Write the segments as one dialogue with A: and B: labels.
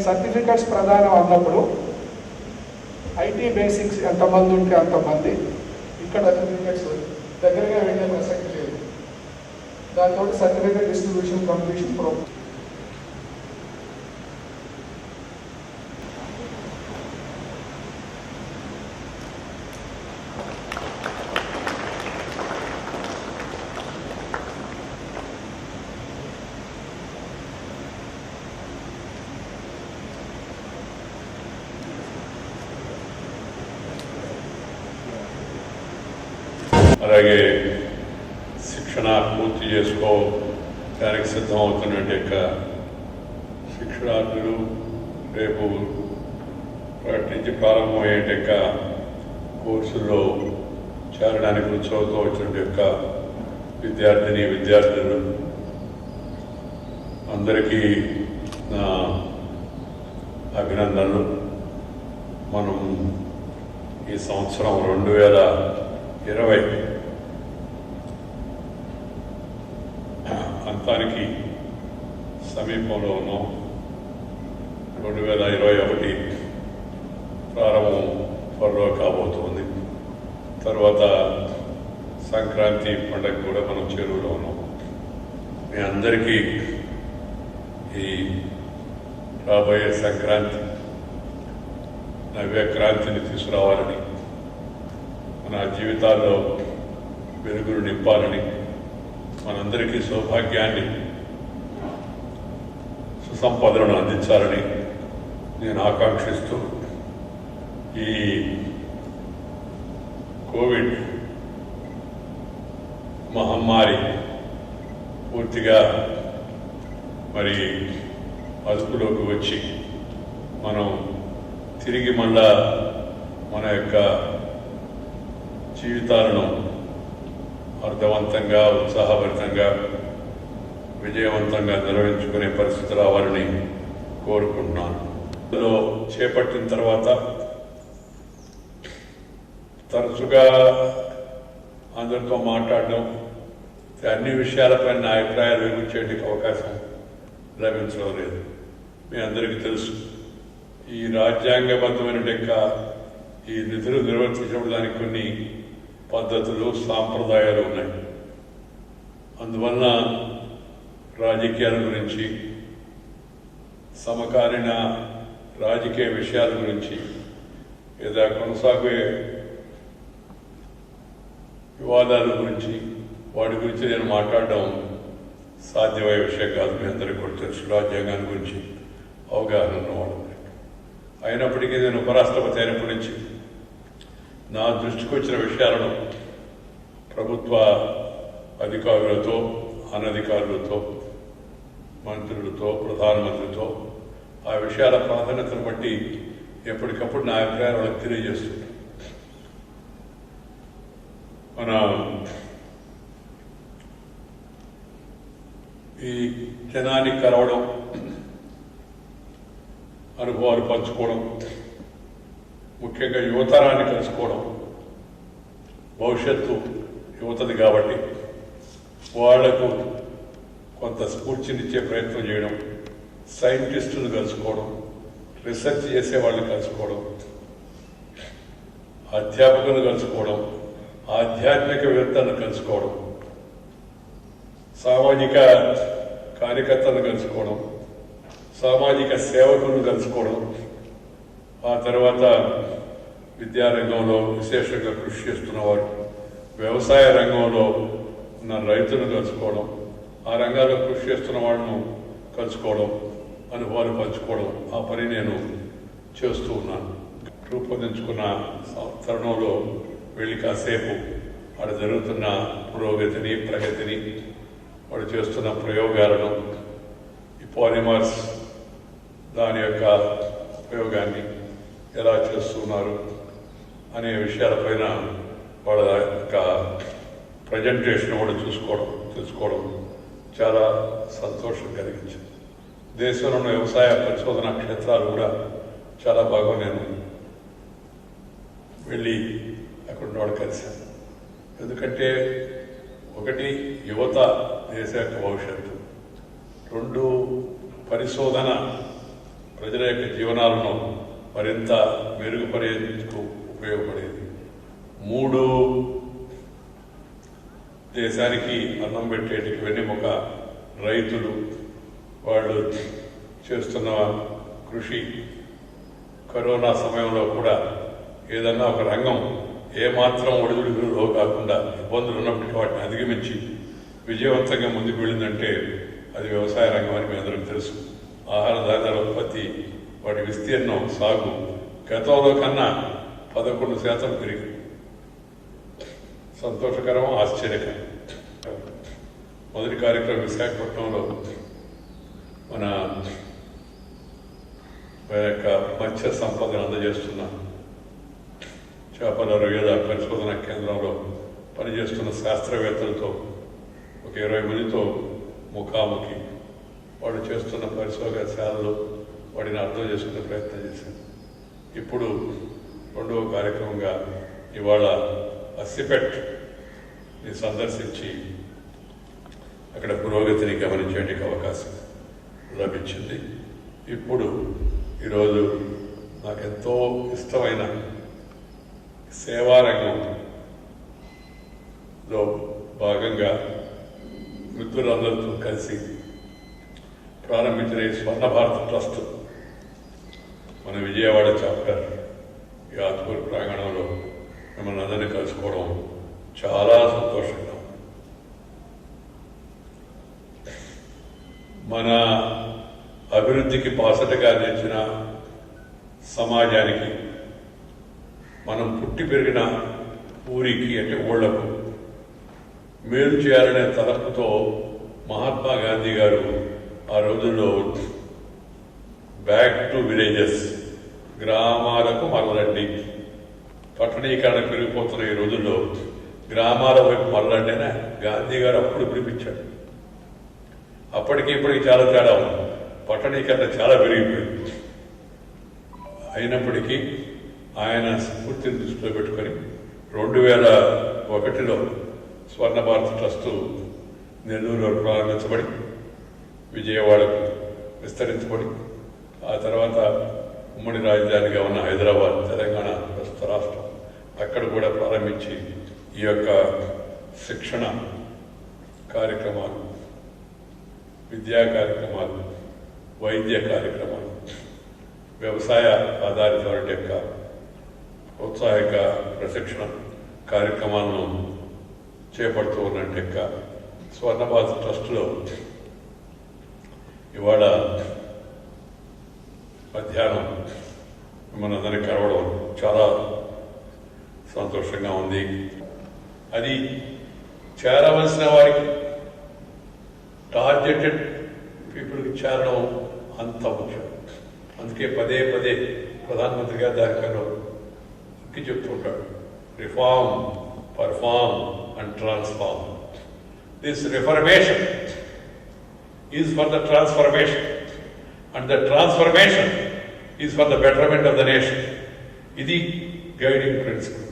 A: Certificates ప్రధానం అన్నప్పుడు IT basics ఎంతమంది ఉంటే అంతమంది ఇక్కడ సర్టిఫికెట్స్ దగ్గరగా వెళ్ళే ప్రసక్తి లేదు. దాంతో సర్టిఫికెట్ డిస్ట్రిబ్యూషన్ కంప్లీషన్ ప్రోగ్రామ్
B: అలాగే శిక్షణ పూర్తి చేసుకోవడానికి సిద్ధమవుతున్నట్టు శిక్షణార్థులు రేపు నుంచి ప్రారంభమయ్యేట కోర్సుల్లో చేరడానికి ఉత్సవంతో వచ్చిన విద్యార్థులు అందరికీ నా అభినందనలు. మనం ఈ సంవత్సరం 2020 అంతానికి సమీపంలో ఉన్నాం. 2021 ప్రారంభం త్వరలో కాబోతోంది. తర్వాత సంక్రాంతి పండుగ కూడా మనం చెరువులో ఉన్నాం. మీ అందరికీ ఈ రాబోయే సంక్రాంతి నవ్యక్రాంతిని తీసుకురావాలని, మన జీవితాల్లో వెలుగులు నింపాలని, మనందరికీ సౌభాగ్యాన్ని సుసంపదలను అందించాలని నేను ఆకాంక్షిస్తూ ఈ కోవిడ్ మహమ్మారి పూర్తిగా మరి అదుపులోకి వచ్చి మనం తిరిగి మళ్ళా మన యొక్క జీవితాలను అర్థవంతంగా, ఉత్సాహభరితంగా, విజయవంతంగా నిర్వహించుకునే పరిస్థితి రావాలని కోరుకుంటున్నాను. అందులో చేపట్టిన తర్వాత తరచుగా అందరితో మాట్లాడడం, అన్ని విషయాలపై నా అభిప్రాయాలు వివరించేందుకు అవకాశం లభించడం లేదు. మీ అందరికీ తెలుసు, ఈ రాజ్యాంగబద్ధమైన ఈ నిధులు నిర్వర్తించడం దానికి కొన్ని పద్ధతులు, సాంప్రదాయాలు ఉన్నాయి. అందువలన రాజకీయాల గురించి, సమకాలీన రాజకీయ విషయాల గురించి, లేదా కొనసాగే వివాదాల గురించి, వాటి గురించి నేను మాట్లాడడం సాధ్యమయ్యే విషయం కాదు. మీ అందరికీ కూడా తెలుసు, రాజ్యాంగాన్ని గురించి అవగాహన ఉన్నవాళ్ళు. అయినప్పటికీ నేను ఉపరాష్ట్రపతి అయినప్పటి నుంచి నా దృష్టికి వచ్చిన విషయాలను ప్రభుత్వ అధికారులతో, అనధికారులతో, మంత్రులతో, ప్రధానమంత్రితో ఆ విషయాల ప్రాధాన్యతను బట్టి ఎప్పటికప్పుడు నా అభిప్రాయాలు వాళ్ళకి తెలియజేస్తున్నాను. మన ఈ జనానికి కలవడం, అనుభవాలు పంచుకోవడం, ముఖ్యంగా యువతరాన్ని కలుసుకోవడం, భవిష్యత్తు యువతది కాబట్టి వాళ్లకు కొంత స్ఫూర్తినిచ్చే ప్రయత్నం చేయడం, సైంటిస్టులు కలుసుకోవడం, రీసెర్చ్ చేసే వాళ్ళని కలుసుకోవడం, అధ్యాపకులను కలుసుకోవడం, ఆధ్యాత్మికవేత్తలను కలుసుకోవడం, సామాజిక కార్యకర్తలను కలుసుకోవడం, సామాజిక సేవకులను కలుసుకోవడం, ఆ తర్వాత విద్యారంగంలో విశేషంగా కృషి చేస్తున్నవారు, వ్యవసాయ రంగంలో ఉన్న రైతులను కలుసుకోవడం, ఆ రంగాల్లో కృషి చేస్తున్న వాళ్ళను కలుసుకోవడం, అనుభవాలు పంచుకోవడం, ఆ పని నేను చేస్తూ ఉన్నాను. రూపొందించుకున్న తరుణంలో వెళ్ళి కాసేపు అక్కడ జరుగుతున్న పురోగతిని, ప్రగతిని, వాడు చేస్తున్న ప్రయోగాలను, ఈ పాలిమర్స్ దాని యొక్క ప్రయోగాన్ని ఎలా చేస్తున్నారు అనే విషయాలపైన వాళ్ళ యొక్క ప్రజెంటేషన్ కూడా తెలుసుకోవడం చాలా సంతోషం కలిగించింది. దేశంలో ఉన్న వ్యవసాయ పరిశోధన క్షేత్రాలు కూడా చాలా బాగా నేను వెళ్ళి అక్కడ ఉన్నవాడు కలిశాను. ఎందుకంటే ఒకటి యువత దేశ యొక్క భవిష్యత్తు, రెండు పరిశోధన ప్రజల యొక్క జీవనాలను మరింత మెరుగుపరేందుకు ఉపయోగపడేది. 3 దేశానికి అన్నం పెట్టేటికి వెన్నెముక రైతులు. వాళ్ళు చేస్తున్న కృషి కరోనా సమయంలో కూడా ఏదన్నా ఒక రంగం ఏమాత్రం ఒడిదుడుకులో కాకుండా ఇబ్బందులు ఉన్నప్పటికీ వాటిని అధిగమించి విజయవంతంగా ముందుకు వెళ్ళిందంటే అది వ్యవసాయ రంగం అని మీ అందరికీ తెలుసు. ఆహార ధాన్యాల ఉత్పత్తి, వాటి విస్తీర్ణం, సాగు గతంలో కన్నా 11% పెరిగింది. సంతోషకరం, ఆశ్చర్యకరం. మొదటి కార్యక్రమం విశాఖపట్నంలో మన యొక్క మత్స్య సంపదను అందజేస్తున్న చేపల రొయ్యల పరిశోధన కేంద్రంలో పనిచేస్తున్న శాస్త్రవేత్తలతో ఒక 20 మందితో ముఖాముఖి వాడు చేస్తున్న పరిశోధనశాలలో వాడిని అర్థం చేసుకునే ప్రయత్నం చేశాను. ఇప్పుడు 2వ కార్యక్రమంగా ఇవాళ అస్సిపెట్ని సందర్శించి అక్కడ పురోగతిని గమనించేందుకు అవకాశం లభించింది. ఇప్పుడు ఈరోజు నాకెంతో ఇష్టమైన సేవారంగంలో భాగంగా మిత్రులందరితో కలిసి ప్రారంభించిన ఈ స్వర్ణ భారత్ ట్రస్ట్ మన విజయవాడ చాప్టర్ ఈ ఆత్మూరు ప్రాంగణంలో మిమ్మల్ని అందరినీ కలుసుకోవడం చాలా సంతోషంగా. మన అభివృద్ధికి బాసటగా నిలిచిన సమాజానికి, మనం పుట్టి పెరిగిన ఊరికి అంటే ఊళ్లకు మేలు చేయాలనే తలపుతో మహాత్మా గాంధీ గారు ఆ రోజుల్లో బ్యాక్ టు విలేజెస్, గ్రామాలకు మరలండి, పట్టణీకరణ పెరిగిపోతున్న ఈ రోజుల్లో గ్రామాల వైపు మరలండి అని గాంధీ గారు అప్పుడు పిలిపించాడు. అప్పటికి ఇప్పటికి చాలా తేడా ఉంది. పట్టణీకరణ చాలా పెరిగిపోయింది. అయినప్పటికీ ఆయన స్ఫూర్తిని దృష్టిలో పెట్టుకొని 2001లో స్వర్ణ భారత్ ట్రస్టు నెల్లూరులో ప్రారంభించబడి విజయవాడకు విస్తరించబడి ఆ తర్వాత ఉమ్మడి రాజధానిగా ఉన్న హైదరాబాద్, తెలంగాణ ప్రస్తుత రాష్ట్రం అక్కడ కూడా ప్రారంభించి ఈ యొక్క శిక్షణ కార్యక్రమాలు, విద్యా కార్యక్రమాలు, వైద్య కార్యక్రమాలు, వ్యవసాయ ఆధారిత యొక్క ప్రోత్సాహక ప్రశిక్షణ కార్యక్రమాలను చేపడుతూ ఉన్నట్టు యొక్క స్వర్ణ భారత్ ట్రస్టులో ఇవాళ మధ్యాహ్నం మిమ్మల్ని అందరినీ కలవడం చాలా సంతోషంగా ఉంది. అది చేరవలసిన వారికి, టార్గెటెడ్ పీపుల్కి చేరడం అంత ముఖ్యం. అందుకే పదే పదే ప్రధానమంత్రి గారు దానికన్నా చెప్తుంటాడు, reform, perform and transform. This reformation is for the transformation and the transformation is for the betterment of the nation. ఇది గైడింగ్ ప్రిన్సిపల్.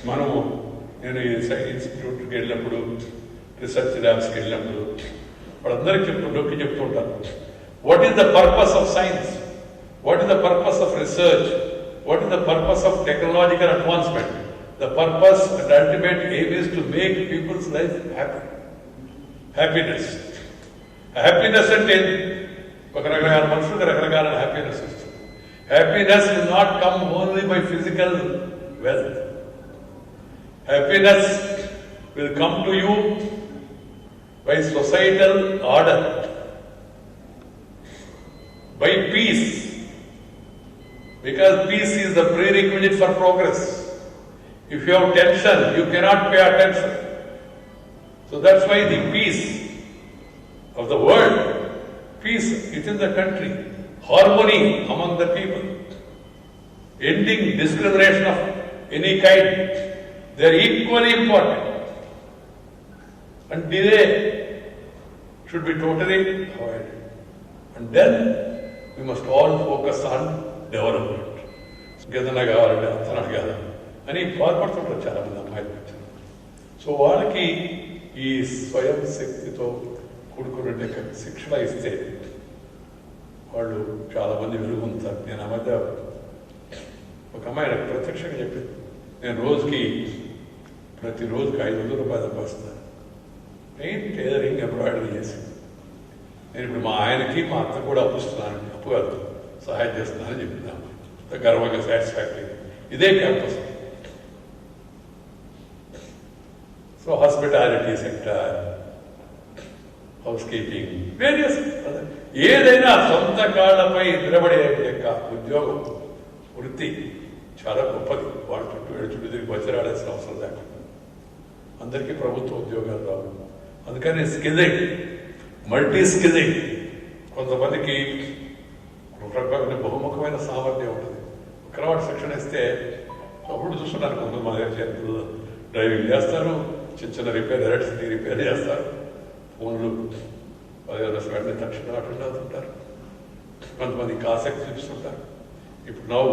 B: మనము నేను ఇన్స్టిట్యూట్కి వెళ్ళినప్పుడు, రీసెర్చ్ ల్యాబ్స్కి వెళ్ళినప్పుడు వాళ్ళందరికీ చెప్తూ ఉంటాను, what is the purpose of science? What is the purpose of research? What is the purpose of technological advancement? The purpose and ultimate aim is to make people's life happy. Happiness. Happiness అంటే ఒక రకరకాల మనుషులకు రకరకాల happiness వస్తుంది. Happiness will not come only by physical wealth. Happiness will come to you by societal order, by peace, because peace is the prerequisite for progress. If you have tension, you cannot pay attention. So that's why the peace of the world, peace within the country, harmony among the people, ending discrimination of any kind, they are equally important. And delay should be totally avoided. And then we must all focus on development. గేదన కావాలంటే అంతనాడు కాదు అని బాధపడుతుంటారు చాలా మంది అమ్మాయిలు. So వాళ్ళకి ఈ స్వయం శక్తితో కూడుకునే శిక్షణ ఇస్తే వాళ్ళు చాలామంది వెలుగుంటారు. నేను ఆ మధ్య ఒక అమ్మాయి నాకు ప్రత్యక్షంగా చెప్పింది, నేను ప్రతిరోజుకి 500 రూపాయలు సంపాదిస్తాను మెయిన్ టైలరింగ్ ఎంబ్రాయిడరీ చేసి. నేను ఇప్పుడు మా ఆయనకి మా అత్త కూడా అప్పుస్తున్నాను, అప్పు కాదు సహాయం చేస్తున్నానని చెప్తున్నాను. గర్వంగా సాటిస్ఫాక్టరీ. ఇదే campus. So hospitality sector, house keeping, various ఏదైనా సొంత కాళ్ళపై నిలబడే యొక్క ఉద్యోగం వృత్తి చాలా గొప్పది. వాళ్ళ చుట్టూ తిరిగి వచ్చరాడాల్సిన అవసరం లేకుండా అందరికీ ప్రభుత్వ ఉద్యోగాలు రావు. అందుకని స్కిల్లింగ్, మల్టీ స్కిల్లింగ్. కొంతమందికి ఒక రకమైన బహుముఖమైన సామర్థ్యం ఉంటుంది. క్రౌడ్ శిక్షణ ఇస్తే అప్పుడు చూస్తున్నాను, కొంతమంది మా చేతులు డ్రైవింగ్ చేస్తారు, చిన్న రిపేర్, ఎలక్ట్రిసిటీ రిపేర్ చేస్తారు, ఫోన్లు వెంటనే తక్షణ అటెండ్ అవుతుంటారు. కొంతమందికి ఆసక్తి చూపిస్తుంటారు. ఇప్పుడు now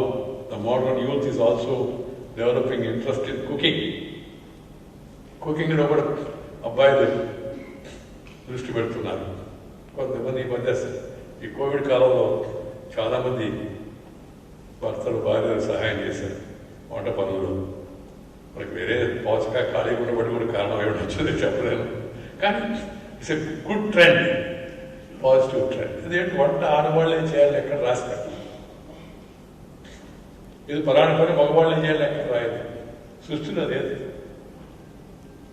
B: the modern youth is also developing interest in cooking. కుకింగ్లో కూడా అబ్బాయిలు దృష్టి పెడుతున్నారు. కొంతమంది ఈ మధ్య ఈ కోవిడ్ కాలంలో చాలామంది భర్తలు భార్యలు సహాయం చేశారు వంట పనులు. మనకి వేరే పోషక ఖాళీ ఉండబట్టి కూడా కారణం ఏమిటి వచ్చింది చెప్పలేను, కానీ it's a good trend, positive trend. ఇదేంటి వంట ఆడవాళ్ళే చేయాలి ఎక్కడ రాసి పెట్టాలి, ఇది పరాణ పని మగవాళ్ళే చేయాలి ఎక్కడ రాయదు. సృష్టిలో లేదు.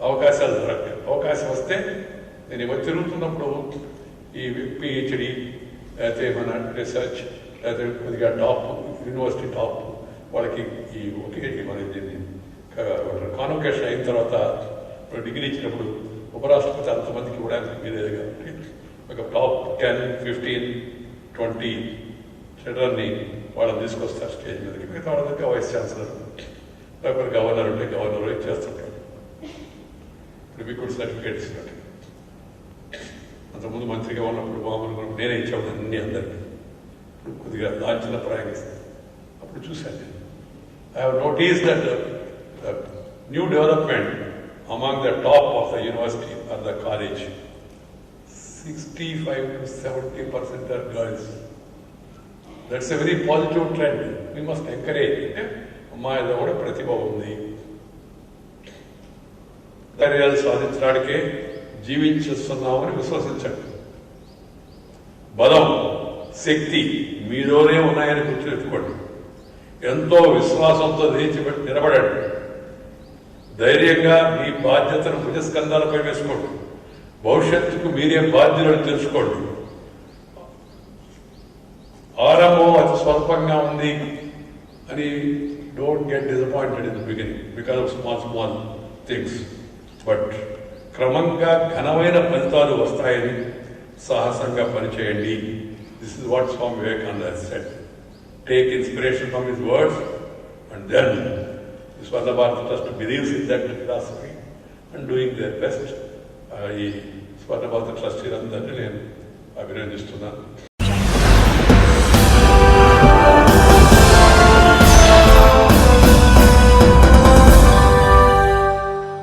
B: అవకాశాలు దొరకలేదు. అవకాశం వస్తే నేను ఇవ్వ తిరుగుతున్నప్పుడు ఈ పిహెచ్డి లేకపోతే మన రీసెర్చ్ లేకపోతే కొద్దిగా టాప్ యూనివర్సిటీ టాప్ వాళ్ళకి ఈ ఒకే మన కాన్వకేషన్ అయిన తర్వాత డిగ్రీ ఇచ్చినప్పుడు ఉపరాష్ట్రపతి అంతమందికి ఇవ్వడానికి మీరేది కాబట్టి ఒక టాప్ 10, 15, 20 చిల్డ్రన్ని వాళ్ళని తీసుకొస్తారు స్టేజ్ మీదకి. మిగతా వాళ్ళ దగ్గర వైస్ ఛాన్సలర్ లేకపోతే గవర్నర్ ఉంటే గవర్నర్ చేస్తుంటారు. ఇప్పుడు మీకు కూడా సర్టిఫికేట్ ఇస్తున్నట్టు. అంతకుముందు మంత్రిగా ఉన్నప్పుడు మామూలుగా నేనే ఇచ్చాము అన్ని అందరికీ. ఇప్పుడు కొద్దిగా లాంఛన ప్రయాణిస్తాను. అప్పుడు చూశాను నేను. I have notice that new development among the top of the university or the college 65 to 70% are girls. That's a very positive trend. We must encourage. అమ్మాయిలో కూడా ప్రతిభ ఉంది. ధైర్యాలు సాధించడానికే జీవించేస్తున్నామని విశ్వసించండి. బలం, శక్తి మీలోనే ఉన్నాయని గుర్తుపెట్టుకోండి. ఎంతో విశ్వాసంతో నిలబడండి. ధైర్యంగా మీ బాధ్యతను భుజస్కంధాలపై వేసుకోండి. భవిష్యత్తుకు మీరే బాధ్యులను తెలుసుకోండి. ఆరంభం అతి స్వల్పంగా ఉంది అని don't get disappointed in the beginning because of small things. But క్రమంగా ఘనమైన ఫలితాలు వస్తాయని సాహసంగా పనిచేయండి. This is what Swami Vivekananda said. Take inspiration from his words and then the Swarna Bharat trust believes in that philosophy and doing their best. ఈ స్వర్ణ భారత ట్రస్టీలందరినీ నేను అభినందిస్తున్నాను.